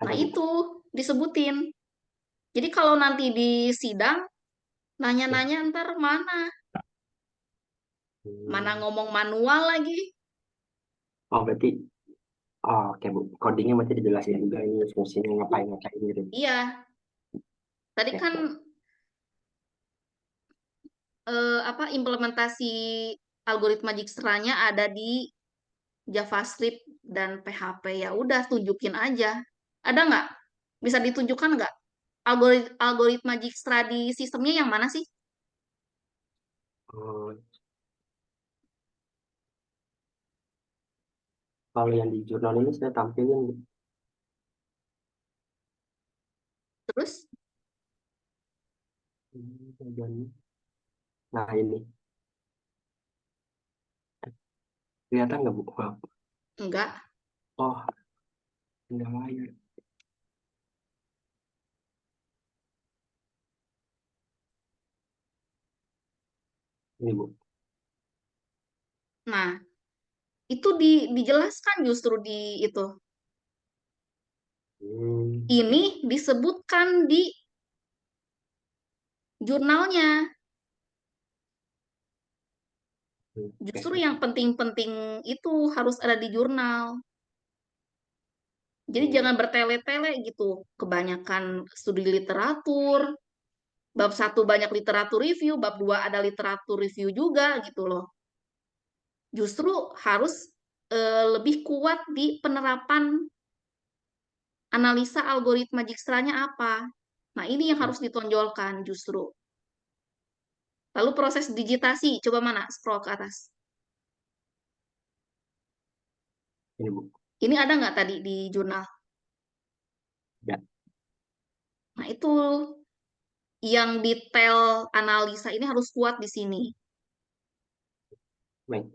Ada, Bu. itu disebutin. Jadi kalau nanti di sidang, Ya. nanya-nanya ntar mana? Mana Hmm. ngomong manual lagi? Oh, berarti, oh, oke, Bu. Codingnya masih dijelasin juga ini fungsinya ngapain-ngapain gitu. Iya, tadi Oke, kan apa implementasi algoritma Dijkstranya ada di JavaScript dan PHP. Ya udah, tunjukin aja. Ada nggak? Bisa ditunjukkan nggak? Algoritma Dijkstra di sistemnya yang mana sih? Oh, kalau yang di jurnal ini saya tampilin, Bu. Terus? Nah, ini. Kelihatan nggak, Bu? Enggak. Oh, tinggal layar. Ini, Bu. Nah, itu dijelaskan justru di itu. Hmm. Ini disebutkan di jurnalnya. Justru Oke. yang penting-penting itu harus ada di jurnal. Jadi jangan bertele-tele gitu. Kebanyakan studi literatur, bab satu banyak literatur review, bab dua ada literatur review juga gitu loh. Justru harus lebih kuat di penerapan analisa algoritma Dijkstranya apa. Nah, ini yang harus ditonjolkan justru. Lalu proses digitasi, coba mana? Scroll ke atas. Ini, Bu. Ini ada nggak tadi di jurnal? Ya. Nah, itu yang detail analisa ini harus kuat di sini. Baik.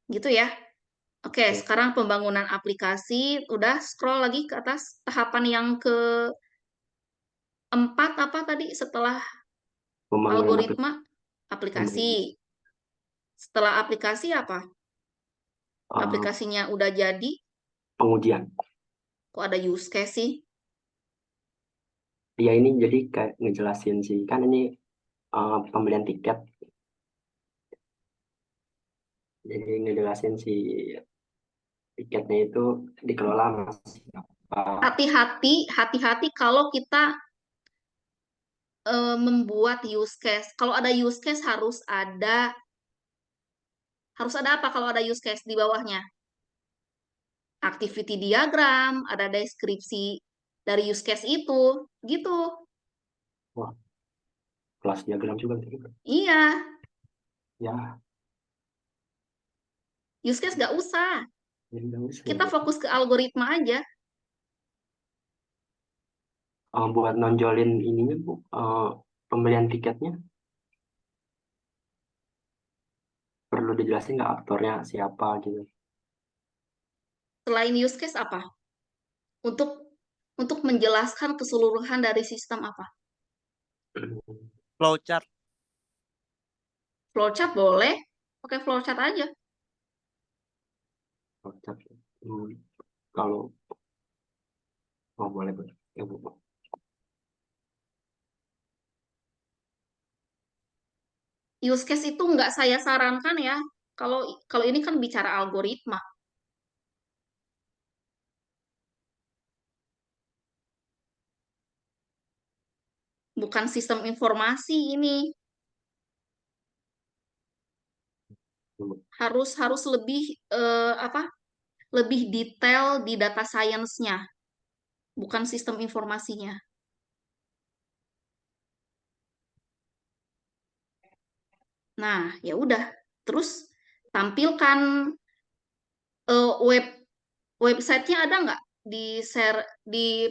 Gitu ya. Oke, Oke. sekarang pembangunan aplikasi. Udah scroll lagi ke atas. Tahapan yang keempat apa tadi setelah Pembangunan algoritma? Aplikasi. pembangunan, Setelah aplikasi apa? Aplikasinya udah jadi, pengujian. kok ada use case sih? Ya ini jadi kayak ngejelasin sih, kan ini pembelian tiket. Jadi ngejelasin si tiketnya itu dikelola masih apa. Hati-hati kalau kita membuat use case. Kalau ada use case harus ada apa kalau ada use case di bawahnya? Activity diagram, ada deskripsi dari use case itu, gitu. Wah, kelas diagram juga gitu. Iya, Ya, use case nggak usah. jadi nggak usah. Kita fokus ke algoritma aja. Buat nonjolin ininya Bu, pembelian tiketnya perlu dijelasin nggak aktornya siapa gitu. Selain use case apa? Untuk menjelaskan keseluruhan dari sistem apa? Flowchart. Flowchart boleh, pakai flowchart aja. Kalau boleh Bu. Ya Bu. Use case itu nggak saya sarankan ya. Kalau kalau ini kan bicara algoritma. Bukan sistem informasi ini. Harus lebih apa? Lebih detail di data science-nya, bukan sistem informasinya. Nah, ya udah. Terus tampilkan websitenya ada nggak di share di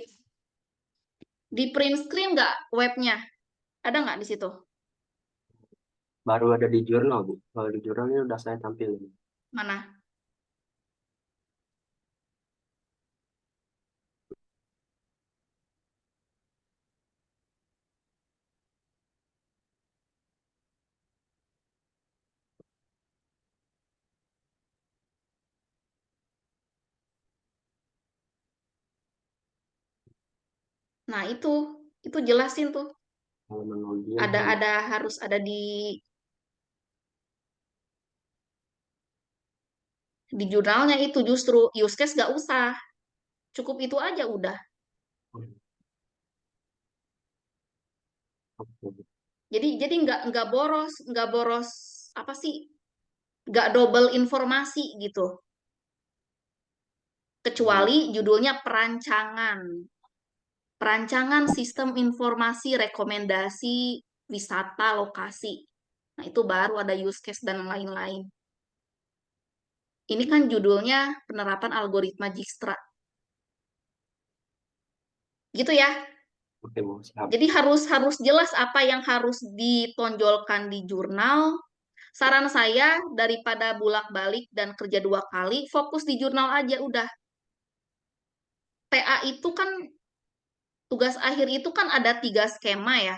print screen nggak webnya? Ada nggak di situ? Baru ada di jurnal Bu. Kalau di jurnal ini udah saya tampilin. Mana? Nah, itu jelasin tuh. Halaman login sama Harus ada di jurnalnya itu justru use case nggak usah. Cukup itu aja udah. Jadi nggak boros apa sih? Nggak double informasi gitu. Kecuali judulnya perancangan. Perancangan sistem informasi rekomendasi wisata lokasi. Nah, itu baru ada use case dan lain-lain. Ini kan judulnya penerapan algoritma Dijkstra. Gitu ya. Oke Bu, siap. Jadi harus jelas apa yang harus ditonjolkan di jurnal. Saran saya daripada bolak-balik dan kerja 2 kali, fokus di jurnal aja udah. TA itu kan tugas akhir itu kan ada 3 skema ya.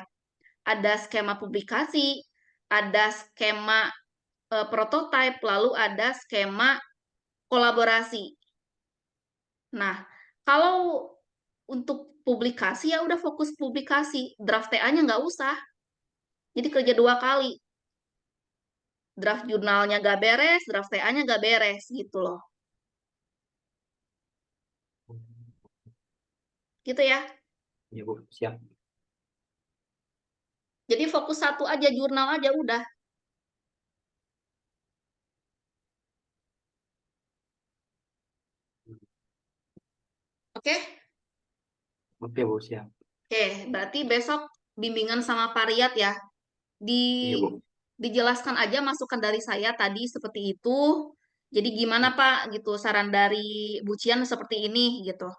Ada skema publikasi, ada skema prototype, lalu ada skema kolaborasi. Nah, kalau untuk publikasi ya udah fokus publikasi, draft TA-nya nggak usah. Jadi kerja 2 kali. Draft jurnalnya gak beres, draft TA-nya gak beres gitu loh. Gitu ya. Ya Bu, siap. Jadi fokus satu aja, jurnal aja udah. Oke? Oke Bu, siap. Oke, berarti besok bimbingan sama Pariat ya. Di Iya Bu. dijelaskan aja masukan dari saya tadi seperti itu. Jadi gimana Pak gitu saran dari Bu Cian seperti ini gitu.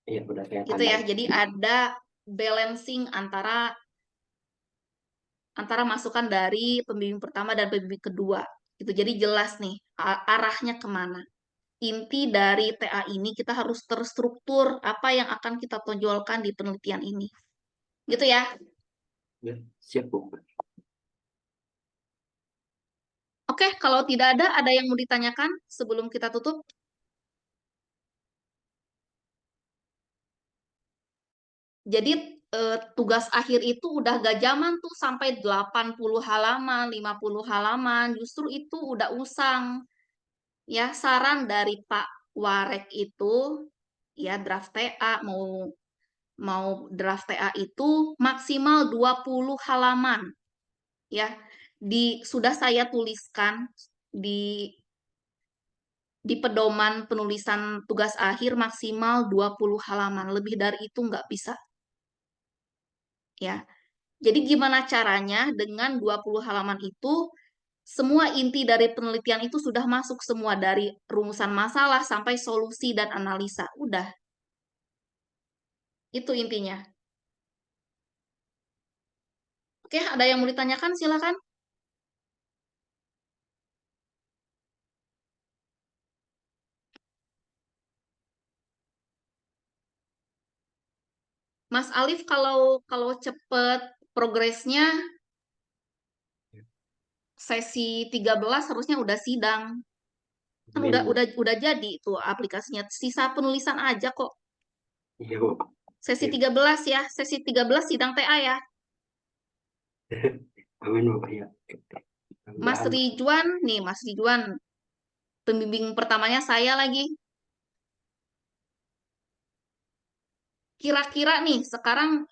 Iya, udah saya Gitu ya. tandain. Jadi ada balancing antara masukan dari pembimbing pertama dan pembimbing kedua. Gitu. Jadi jelas nih arahnya kemana. Inti dari TA ini kita harus terstruktur apa yang akan kita tonjolkan di penelitian ini. Gitu ya. Ya, siap Bu. Oke, kalau tidak ada yang mau ditanyakan sebelum kita tutup? Jadi tugas akhir itu udah gak zaman tuh sampai 80 halaman, 50 halaman, justru itu udah usang. Ya, saran dari Pak Warek itu ya draft TA mau draft TA itu maksimal 20 halaman. Ya, sudah saya tuliskan di pedoman penulisan tugas akhir maksimal 20 halaman. Lebih dari itu nggak bisa. Ya. Jadi gimana caranya dengan 20 halaman itu semua inti dari penelitian itu sudah masuk semua dari rumusan masalah sampai solusi dan analisa. Udah. Itu intinya. Oke, ada yang mau ditanyakan? Silakan. Mas Alif kalau cepet progresnya sesi 13 harusnya udah sidang. Kan Amin Bu. udah jadi tuh aplikasinya. Sisa penulisan aja kok. Iya Bu. Sesi 13 ya, sesi 13 sidang TA ya. Amin Bu. Iya. Mas Mudah-mudahan. Ridwan, nih Mas Ridwan, pembimbing pertamanya saya lagi. Kira-kira nih sekarang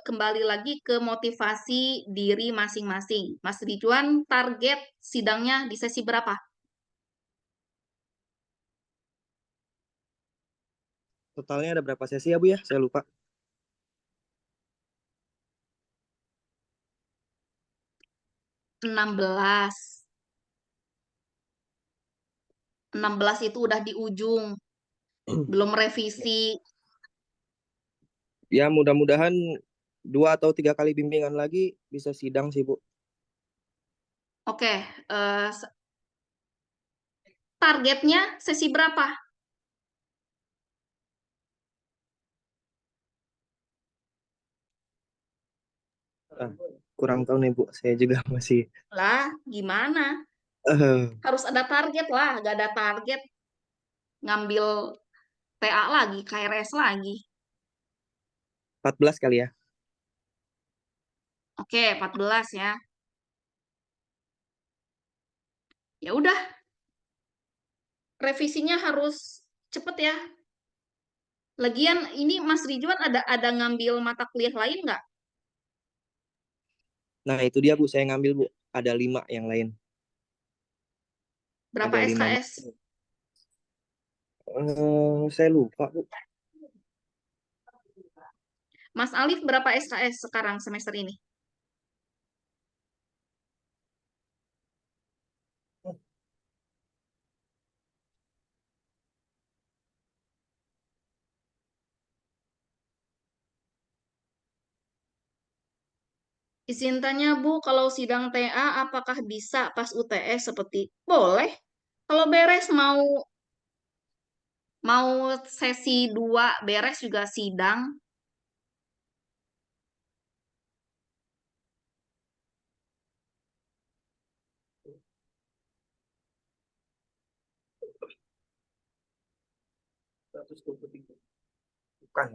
kembali lagi ke motivasi diri masing-masing. Mas Ridwan, target sidangnya di sesi berapa? Totalnya ada berapa sesi ya Bu ya? Saya lupa. 16. 16 itu udah di ujung, belum revisi. Ya mudah-mudahan 2 atau 3 kali bimbingan lagi bisa sidang sih Bu. Oke, targetnya sesi berapa? Ah, kurang tahu nih Bu. Saya juga masih Lah, gimana? Harus ada target lah, gak ada target ngambil TA lagi, KRS lagi. 14 kali ya. Oke, 14 ya. Ya udah, revisinya harus cepet ya. Lagian ini Mas Ridwan ada ngambil mata kuliah lain nggak? Nah itu dia Bu, saya ngambil Bu. Ada 5 yang lain. Berapa Ada 5. SKS? Saya lupa Bu. Mas Alif berapa SKS sekarang semester ini? Izin tanya Bu, kalau sidang TA apakah bisa pas UTS seperti boleh? Kalau beres mau sesi 2 beres juga sidang. Bukan.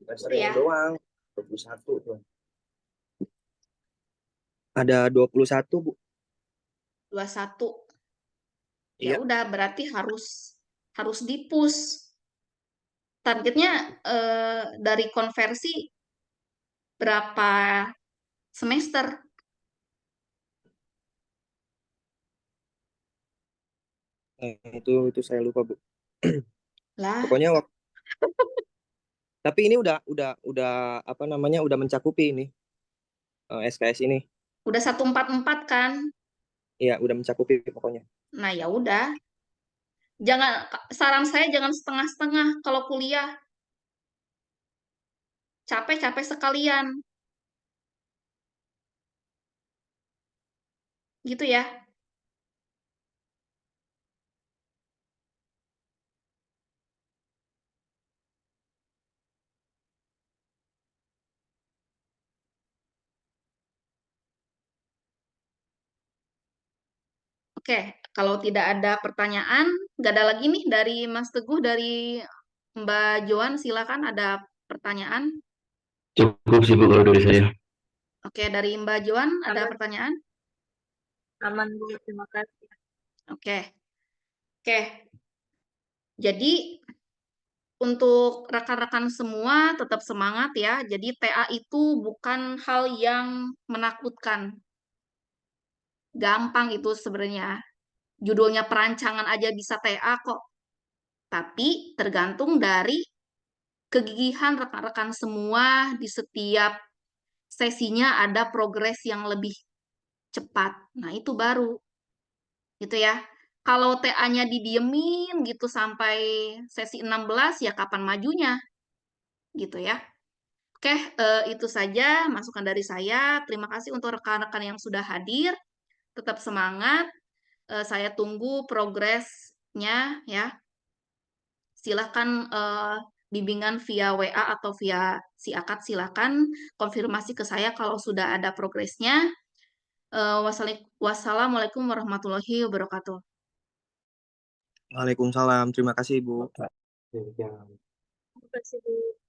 Bukan Itu sering ya. doang. 21 tuh. Ada 21 Bu. 21. Ya Iya. udah berarti harus di-push. Targetnya dari konversi berapa semester? Itu saya lupa Bu. Lah, Pokoknya tapi ini udah apa namanya? Udah mencakupi ini SKS ini. udah 144 kan? Iya, udah mencakupi pokoknya. Nah, ya udah. Jangan, saran saya jangan setengah-setengah kalau kuliah. Capek-capek sekalian. Gitu ya. Oke, kalau tidak ada pertanyaan, nggak ada lagi nih dari Mas Teguh, dari Mbak Joan, silakan ada pertanyaan. Cukup sih Bu kalau dari saya. Oke, dari Mbak Joan ada Aman. pertanyaan? Aman Bu, terima kasih. Oke. Oke. Jadi untuk rekan-rekan semua tetap semangat ya. Jadi TA itu bukan hal yang menakutkan. Gampang itu sebenarnya. Judulnya perancangan aja bisa TA kok. Tapi tergantung dari kegigihan rekan-rekan semua di setiap sesinya ada progres yang lebih cepat. Nah, itu baru. Gitu ya. Kalau TA-nya didiemin gitu sampai sesi 16 ya kapan majunya? Gitu ya. Oke, itu saja masukan dari saya. Terima kasih untuk rekan-rekan yang sudah hadir. Tetap semangat. Saya tunggu progresnya ya. Silakan bimbingan via WA atau via si akad, silakan konfirmasi ke saya kalau sudah ada progresnya. Wassalamualaikum warahmatullahi wabarakatuh. Waalaikumsalam. Terima kasih, Ibu. Demikian. Terima kasih Bu.